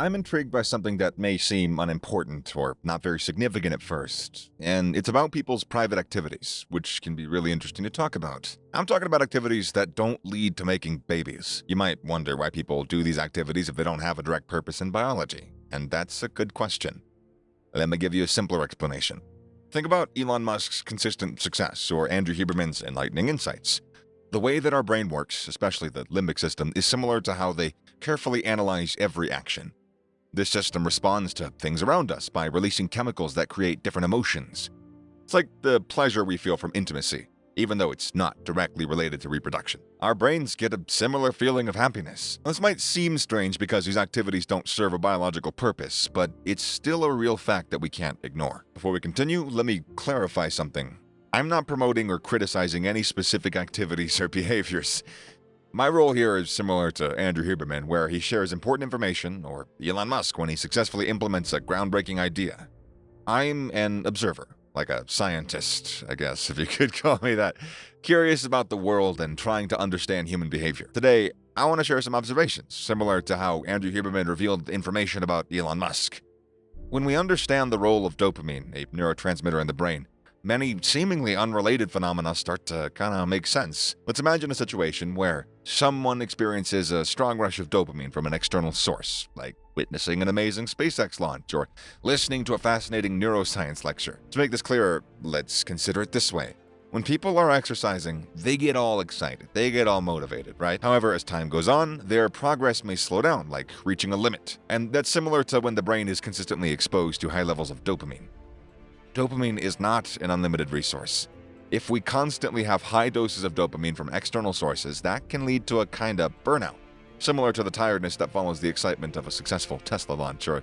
I'm intrigued by something that may seem unimportant or not very significant at first, and it's about people's private activities, which can be really interesting to talk about. I'm talking about activities that don't lead to making babies. You might wonder why people do these activities if they don't have a direct purpose in biology, and that's a good question. Let me give you a simpler explanation. Think about Elon Musk's consistent success or Andrew Huberman's enlightening insights. The way that our brain works, especially the limbic system, is similar to how they carefully analyze every action. This system responds to things around us by releasing chemicals that create different emotions. It's like the pleasure we feel from intimacy, even though it's not directly related to reproduction. Our brains get a similar feeling of happiness. This might seem strange because these activities don't serve a biological purpose, but it's still a real fact that we can't ignore. Before we continue, let me clarify something. I'm not promoting or criticizing any specific activities or behaviors. My role here is similar to Andrew Huberman, where he shares important information, or Elon Musk when he successfully implements a groundbreaking idea. I'm an observer, like a scientist, I guess, if you could call me that, curious about the world and trying to understand human behavior. Today, I want to share some observations, similar to how Andrew Huberman revealed information about Elon Musk. When we understand the role of dopamine, a neurotransmitter in the brain, many seemingly unrelated phenomena start to kind of make sense. Let's imagine a situation where someone experiences a strong rush of dopamine from an external source, like witnessing an amazing SpaceX launch or listening to a fascinating neuroscience lecture. To make this clearer, let's consider it this way. When people are exercising, they get all excited, they get all motivated, right? However, as time goes on, their progress may slow down, like reaching a limit. And that's similar to when the brain is consistently exposed to high levels of dopamine. Dopamine is not an unlimited resource. If we constantly have high doses of dopamine from external sources, that can lead to a kind of burnout, similar to the tiredness that follows the excitement of a successful Tesla launch or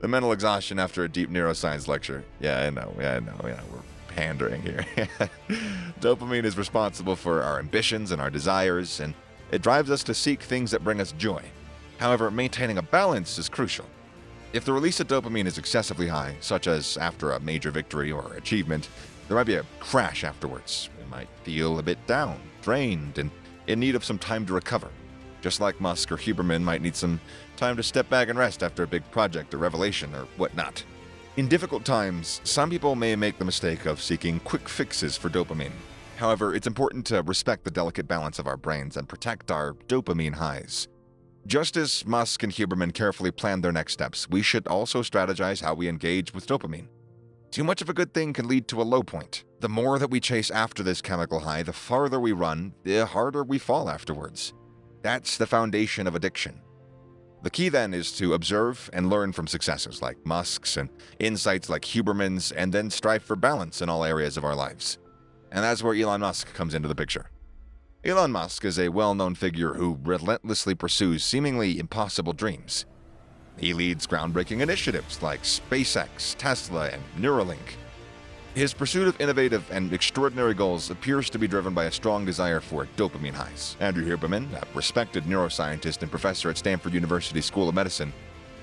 the mental exhaustion after a deep neuroscience lecture. Yeah, I know, we're pandering here. Dopamine is responsible for our ambitions and our desires, and it drives us to seek things that bring us joy. However, maintaining a balance is crucial. If the release of dopamine is excessively high, such as after a major victory or achievement, there might be a crash afterwards. We might feel a bit down, drained, and in need of some time to recover. Just like Musk or Huberman might need some time to step back and rest after a big project or revelation or whatnot. In difficult times, some people may make the mistake of seeking quick fixes for dopamine. However, it's important to respect the delicate balance of our brains and protect our dopamine highs. Just as Musk and Huberman carefully planned their next steps, we should also strategize how we engage with dopamine. Too much of a good thing can lead to a low point. The more that we chase after this chemical high, the farther we run, the harder we fall afterwards. That's the foundation of addiction. The key then is to observe and learn from successes like Musk's and insights like Huberman's, and then strive for balance in all areas of our lives. And that's where Elon Musk comes into the picture. Elon Musk is a well-known figure who relentlessly pursues seemingly impossible dreams. He leads groundbreaking initiatives like SpaceX, Tesla, and Neuralink. His pursuit of innovative and extraordinary goals appears to be driven by a strong desire for dopamine highs. Andrew Huberman, a respected neuroscientist and professor at Stanford University School of Medicine,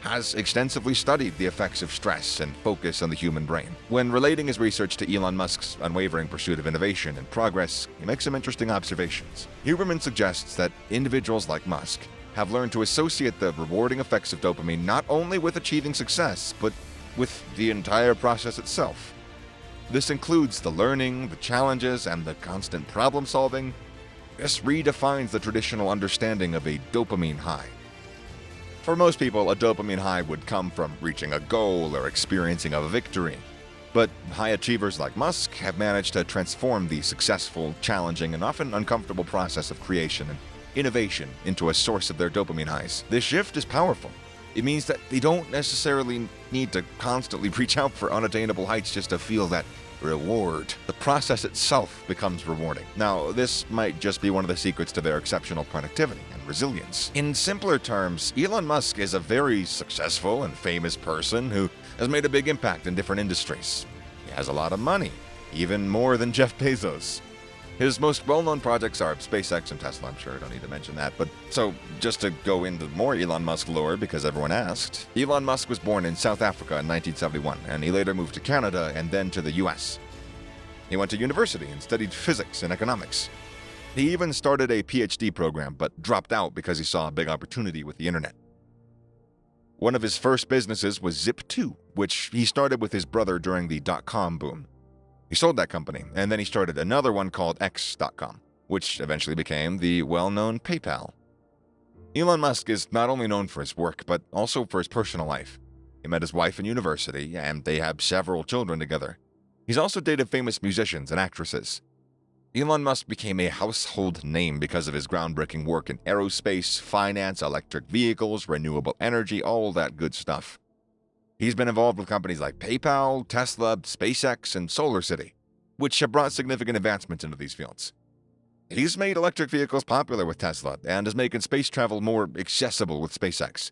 has extensively studied the effects of stress and focus on the human brain. When relating his research to Elon Musk's unwavering pursuit of innovation and progress, he makes some interesting observations. Huberman suggests that individuals like Musk have learned to associate the rewarding effects of dopamine not only with achieving success, but with the entire process itself. This includes the learning, the challenges, and the constant problem solving. This redefines the traditional understanding of a dopamine high. For most people, a dopamine high would come from reaching a goal or experiencing a victory. But high achievers like Musk have managed to transform the successful, challenging, and often uncomfortable process of creation and innovation into a source of their dopamine highs. This shift is powerful. It means that they don't necessarily need to constantly reach out for unattainable heights just to feel that reward. The process itself becomes rewarding. Now, this might just be one of the secrets to their exceptional productivity and resilience. In simpler terms, Elon Musk is a very successful and famous person who has made a big impact in different industries. He has a lot of money, even more than Jeff Bezos. His most well-known projects are SpaceX and Tesla. I'm sure I don't need to mention that. But so, just to go into more Elon Musk lore, because everyone asked, Elon Musk was born in South Africa in 1971, and he later moved to Canada and then to the US. He went to university and studied physics and economics. He even started a PhD program, but dropped out because he saw a big opportunity with the internet. One of his first businesses was Zip2, which he started with his brother during the dot-com boom. He sold that company, and then he started another one called X.com, which eventually became the well-known PayPal. Elon Musk is not only known for his work, but also for his personal life. He met his wife in university, and they have several children together. He's also dated famous musicians and actresses. Elon Musk became a household name because of his groundbreaking work in aerospace, finance, electric vehicles, renewable energy, all that good stuff. He's been involved with companies like PayPal, Tesla, SpaceX, and SolarCity, which have brought significant advancements into these fields. He's made electric vehicles popular with Tesla and is making space travel more accessible with SpaceX.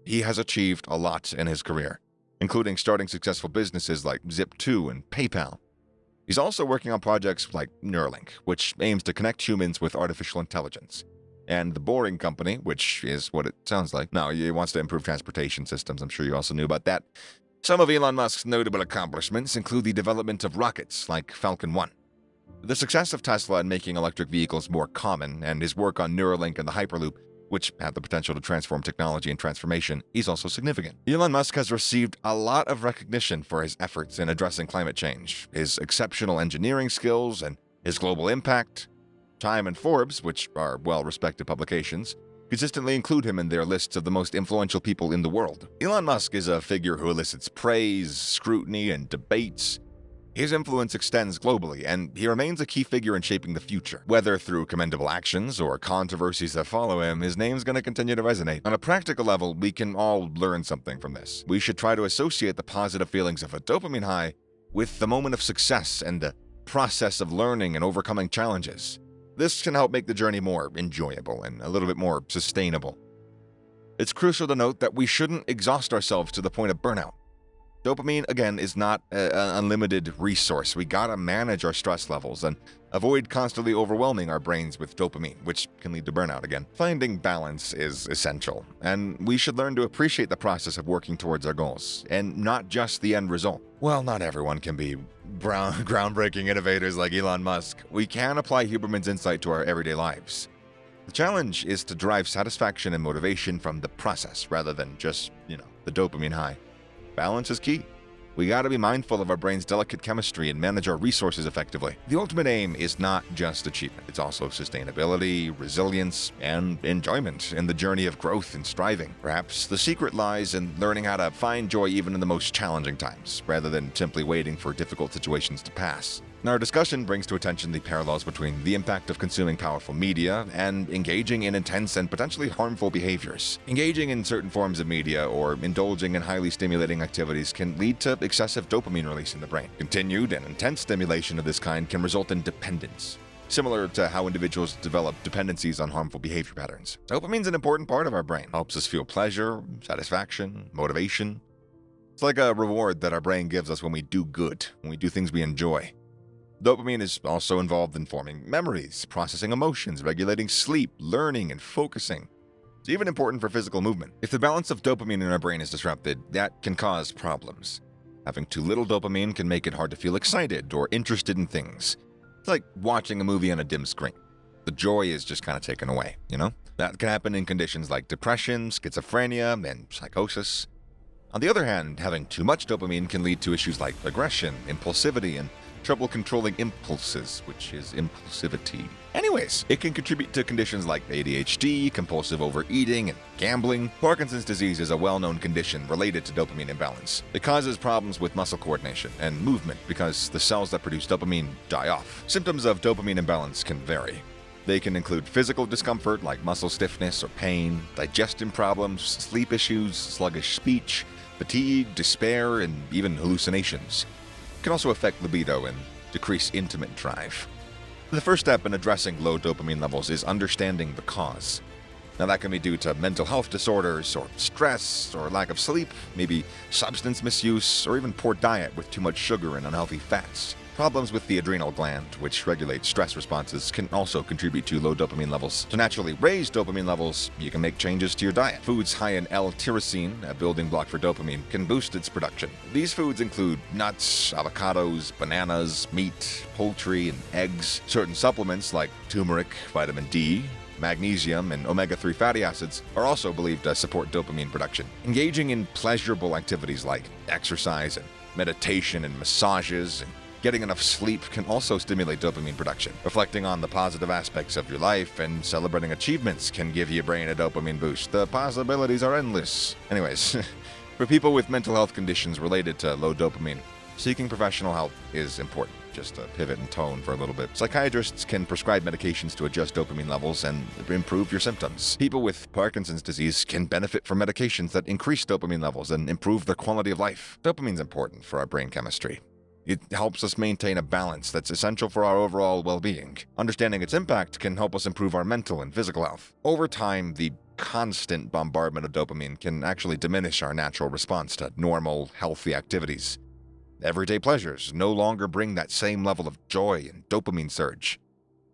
He has achieved a lot in his career, including starting successful businesses like Zip2 and PayPal. He's also working on projects like Neuralink, which aims to connect humans with artificial intelligence, and The Boring Company, which is what it sounds like. No, he wants to improve transportation systems. I'm sure you also knew about that. Some of Elon Musk's notable accomplishments include the development of rockets like Falcon 1. The success of Tesla in making electric vehicles more common, and his work on Neuralink and the Hyperloop, which have the potential to transform technology and transformation, is also significant. Elon Musk has received a lot of recognition for his efforts in addressing climate change, his exceptional engineering skills, and his global impact. Time and Forbes, which are well-respected publications, consistently include him in their lists of the most influential people in the world. Elon Musk is a figure who elicits praise, scrutiny, and debates. His influence extends globally, and he remains a key figure in shaping the future. Whether through commendable actions or controversies that follow him, his name's going to continue to resonate. On a practical level, we can all learn something from this. We should try to associate the positive feelings of a dopamine high with the moment of success and the process of learning and overcoming challenges. This can help make the journey more enjoyable and a little bit more sustainable. It's crucial to note that we shouldn't exhaust ourselves to the point of burnout. Dopamine, again, is not an unlimited resource. We gotta manage our stress levels and avoid constantly overwhelming our brains with dopamine, which can lead to burnout again. Finding balance is essential, and we should learn to appreciate the process of working towards our goals, and not just the end result. While not everyone can be groundbreaking innovators like Elon Musk, we can apply Huberman's insight to our everyday lives. The challenge is to derive satisfaction and motivation from the process rather than just, the dopamine high. Balance is key. We gotta be mindful of our brain's delicate chemistry and manage our resources effectively. The ultimate aim is not just achievement, it's also sustainability, resilience, and enjoyment in the journey of growth and striving. Perhaps the secret lies in learning how to find joy even in the most challenging times, rather than simply waiting for difficult situations to pass. Our discussion brings to attention the parallels between the impact of consuming powerful media and engaging in intense and potentially harmful behaviors. Engaging in certain forms of media or indulging in highly stimulating activities can lead to excessive dopamine release in the brain. Continued and intense stimulation of this kind can result in dependence, similar to how individuals develop dependencies on harmful behavior patterns. Dopamine's an important part of our brain. It helps us feel pleasure, satisfaction, motivation. It's like a reward that our brain gives us when we do good, when we do things we enjoy. Dopamine is also involved in forming memories, processing emotions, regulating sleep, learning, and focusing. It's even important for physical movement. If the balance of dopamine in our brain is disrupted, that can cause problems. Having too little dopamine can make it hard to feel excited or interested in things. It's like watching a movie on a dim screen. The joy is just kind of taken away, That can happen in conditions like depression, schizophrenia, and psychosis. On the other hand, having too much dopamine can lead to issues like aggression, impulsivity, and trouble controlling impulses, which is impulsivity. Anyways, it can contribute to conditions like ADHD, compulsive overeating, and gambling. Parkinson's disease is a well-known condition related to dopamine imbalance. It causes problems with muscle coordination and movement because the cells that produce dopamine die off. Symptoms of dopamine imbalance can vary. They can include physical discomfort like muscle stiffness or pain, digestion problems, sleep issues, sluggish speech, fatigue, despair, and even hallucinations. It can also affect libido and decrease intimate drive. The first step in addressing low dopamine levels is understanding the cause. Now, that can be due to mental health disorders, or stress, or lack of sleep, maybe substance misuse, or even poor diet with too much sugar and unhealthy fats. Problems with the adrenal gland, which regulates stress responses, can also contribute to low dopamine levels. To naturally raise dopamine levels, you can make changes to your diet. Foods high in L-tyrosine, a building block for dopamine, can boost its production. These foods include nuts, avocados, bananas, meat, poultry, and eggs. Certain supplements like turmeric, vitamin D, magnesium, and omega-3 fatty acids are also believed to support dopamine production. Engaging in pleasurable activities like exercise and meditation and massages and getting enough sleep can also stimulate dopamine production. Reflecting on the positive aspects of your life and celebrating achievements can give your brain a dopamine boost. The possibilities are endless. Anyways, for people with mental health conditions related to low dopamine, seeking professional help is important. Just to pivot and tone for a little bit. Psychiatrists can prescribe medications to adjust dopamine levels and improve your symptoms. People with Parkinson's disease can benefit from medications that increase dopamine levels and improve their quality of life. Dopamine's important for our brain chemistry. It helps us maintain a balance that's essential for our overall well-being. Understanding its impact can help us improve our mental and physical health. Over time, the constant bombardment of dopamine can actually diminish our natural response to normal, healthy activities. Everyday pleasures no longer bring that same level of joy and dopamine surge.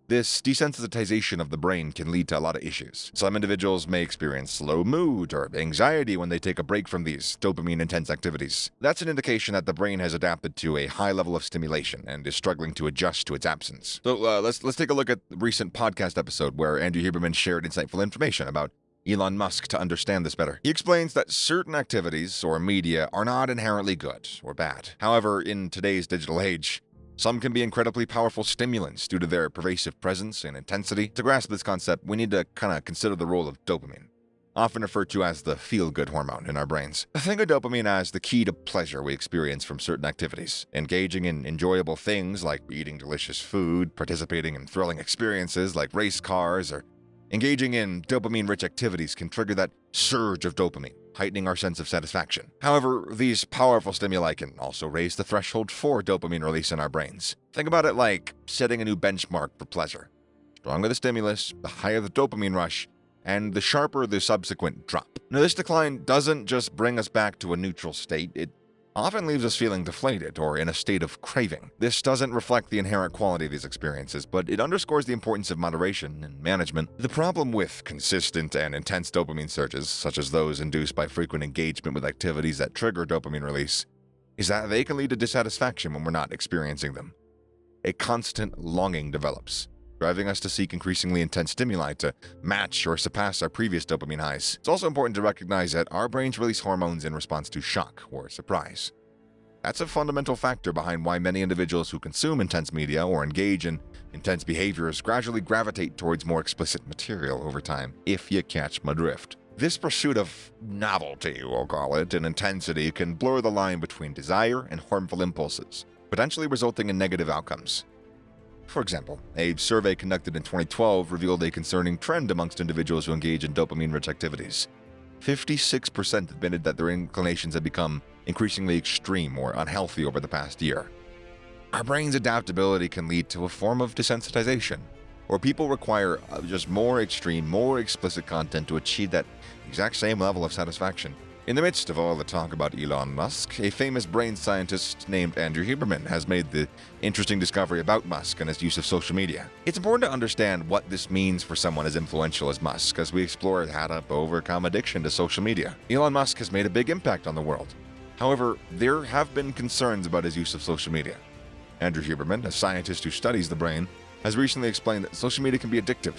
This desensitization of the brain can lead to a lot of issues. Some individuals may experience low mood or anxiety when they take a break from these dopamine-intense activities. That's an indication that the brain has adapted to a high level of stimulation and is struggling to adjust to its absence. So let's take a look at the recent podcast episode where Andrew Huberman shared insightful information about Elon Musk to understand this better. He explains that certain activities or media are not inherently good or bad. However, in today's digital age, some can be incredibly powerful stimulants due to their pervasive presence and intensity. To grasp this concept, we need to kind of consider the role of dopamine, often referred to as the feel-good hormone in our brains. Think of dopamine as the key to pleasure we experience from certain activities. Engaging in enjoyable things like eating delicious food, participating in thrilling experiences like race cars, or engaging in dopamine-rich activities can trigger that surge of dopamine, heightening our sense of satisfaction. However, these powerful stimuli can also raise the threshold for dopamine release in our brains. Think about it like setting a new benchmark for pleasure. The stronger the stimulus, the higher the dopamine rush, and the sharper the subsequent drop. Now, this decline doesn't just bring us back to a neutral state, it often leaves us feeling deflated or in a state of craving. This doesn't reflect the inherent quality of these experiences, but it underscores the importance of moderation and management. The problem with consistent and intense dopamine surges, such as those induced by frequent engagement with activities that trigger dopamine release, is that they can lead to dissatisfaction when we're not experiencing them. A constant longing develops, driving us to seek increasingly intense stimuli to match or surpass our previous dopamine highs. It's also important to recognize that our brains release hormones in response to shock or surprise. That's a fundamental factor behind why many individuals who consume intense media or engage in intense behaviors gradually gravitate towards more explicit material over time, if you catch my drift. This pursuit of novelty, we'll call it, and intensity can blur the line between desire and harmful impulses, potentially resulting in negative outcomes. For example, a survey conducted in 2012 revealed a concerning trend amongst individuals who engage in dopamine-rich activities. 56% admitted that their inclinations had become increasingly extreme or unhealthy over the past year. Our brain's adaptability can lead to a form of desensitization, where people require just more extreme, more explicit content to achieve that exact same level of satisfaction. In the midst of all the talk about Elon Musk, a famous brain scientist named Andrew Huberman has made the interesting discovery about Musk and his use of social media. It's important to understand what this means for someone as influential as Musk as we explore how to overcome addiction to social media. Elon Musk has made a big impact on the world. However, there have been concerns about his use of social media. Andrew Huberman, a scientist who studies the brain, has recently explained that social media can be addictive,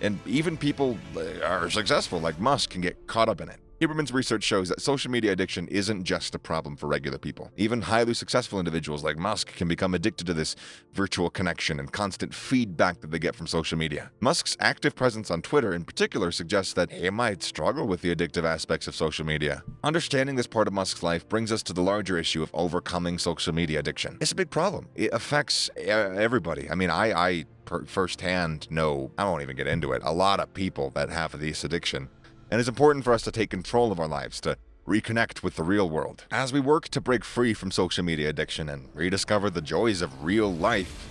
and even people are successful like Musk can get caught up in it. Huberman's research shows that social media addiction isn't just a problem for regular people. Even highly successful individuals like Musk can become addicted to this virtual connection and constant feedback that they get from social media. Musk's active presence on Twitter in particular suggests that he might struggle with the addictive aspects of social media. Understanding this part of Musk's life brings us to the larger issue of overcoming social media addiction. It's a big problem. It affects everybody. I mean, I firsthand know, I won't even get into it, a lot of people that have this addiction. And it's important for us to take control of our lives, to reconnect with the real world. As we work to break free from social media addiction and rediscover the joys of real life,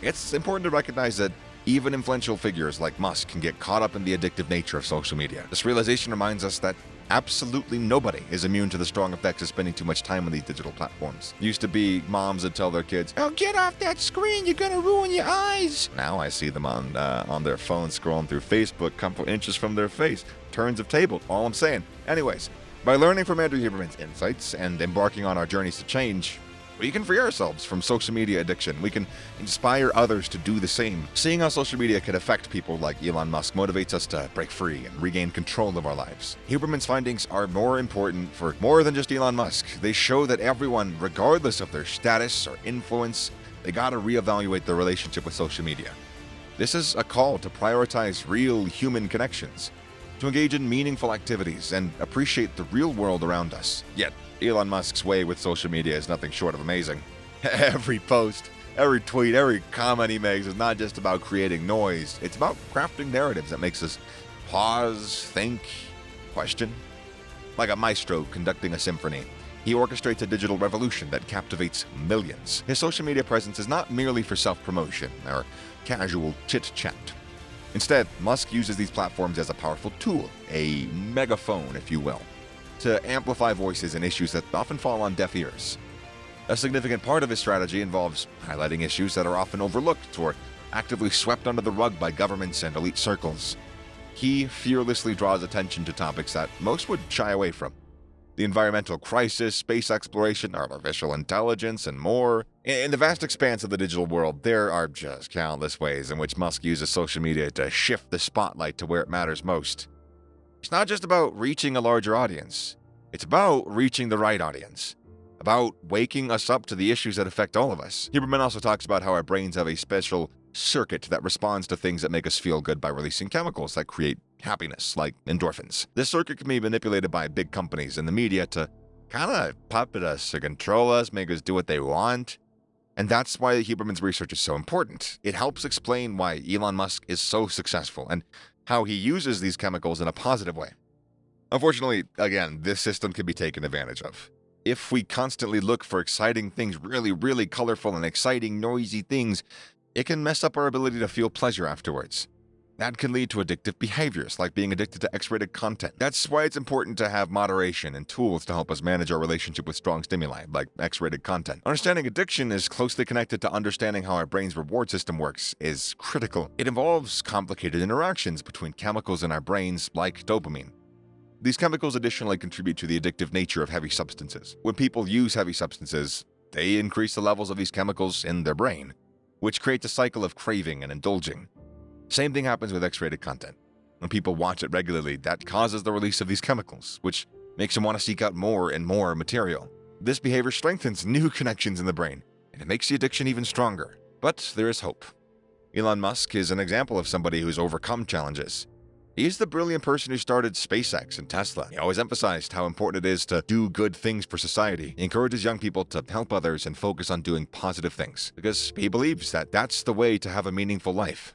it's important to recognize that even influential figures like Musk can get caught up in the addictive nature of social media. This realization reminds us that absolutely nobody is immune to the strong effects of spending too much time on these digital platforms. Used to be moms that tell their kids, "Oh, get off that screen, you're gonna ruin your eyes." Now I see them on their phone scrolling through Facebook, a couple inches from their face. Turns of table, all I'm saying. Anyways, by learning from Andrew Huberman's insights and embarking on our journeys to change, We can free ourselves from social media addiction. We can inspire others to do the same. Seeing how social media can affect people like Elon Musk motivates us to break free and regain control of our lives. Huberman's findings are more important for more than just Elon Musk. They show that everyone, regardless of their status or influence, they gotta reevaluate their relationship with social media. This is a call to prioritize real human connections, to engage in meaningful activities and appreciate the real world around us. Yet, Elon Musk's way with social media is nothing short of amazing. Every post, every tweet, every comment he makes is not just about creating noise. It's about crafting narratives that makes us pause, think, question. Like a maestro conducting a symphony, he orchestrates a digital revolution that captivates millions. His social media presence is not merely for self-promotion or casual chit-chat. Instead, Musk uses these platforms as a powerful tool, a megaphone, if you will, to amplify voices and issues that often fall on deaf ears. A significant part of his strategy involves highlighting issues that are often overlooked or actively swept under the rug by governments and elite circles. He fearlessly draws attention to topics that most would shy away from. The environmental crisis, space exploration, artificial intelligence, and more. In the vast expanse of the digital world, there are just countless ways in which Musk uses social media to shift the spotlight to where it matters most. It's not just about reaching a larger audience. It's about reaching the right audience. About waking us up to the issues that affect all of us. Huberman also talks about how our brains have a special circuit that responds to things that make us feel good by releasing chemicals that create happiness, like endorphins. This circuit can be manipulated by big companies and the media to kind of puppet us, to control us, make us do what they want. And that's why Huberman's research is so important. It helps explain why Elon Musk is so successful and how he uses these chemicals in a positive way. Unfortunately, again, this system can be taken advantage of. If we constantly look for exciting things, really colorful and exciting, noisy things, it can mess up our ability to feel pleasure afterwards. That can lead to addictive behaviors, like being addicted to X-rated content. That's why it's important to have moderation and tools to help us manage our relationship with strong stimuli, like X-rated content. Understanding addiction is closely connected to understanding how our brain's reward system works is critical. It involves complicated interactions between chemicals in our brains, like dopamine. These chemicals additionally contribute to the addictive nature of heavy substances. When people use heavy substances, they increase the levels of these chemicals in their brain, which creates a cycle of craving and indulging. Same thing happens with X-rated content. When people watch it regularly, that causes the release of these chemicals, which makes them want to seek out more and more material. This behavior strengthens new connections in the brain, and it makes the addiction even stronger. But there is hope. Elon Musk is an example of somebody who's overcome challenges. He's the brilliant person who started SpaceX and Tesla. He always emphasized how important it is to do good things for society. He encourages young people to help others and focus on doing positive things, because he believes that that's the way to have a meaningful life.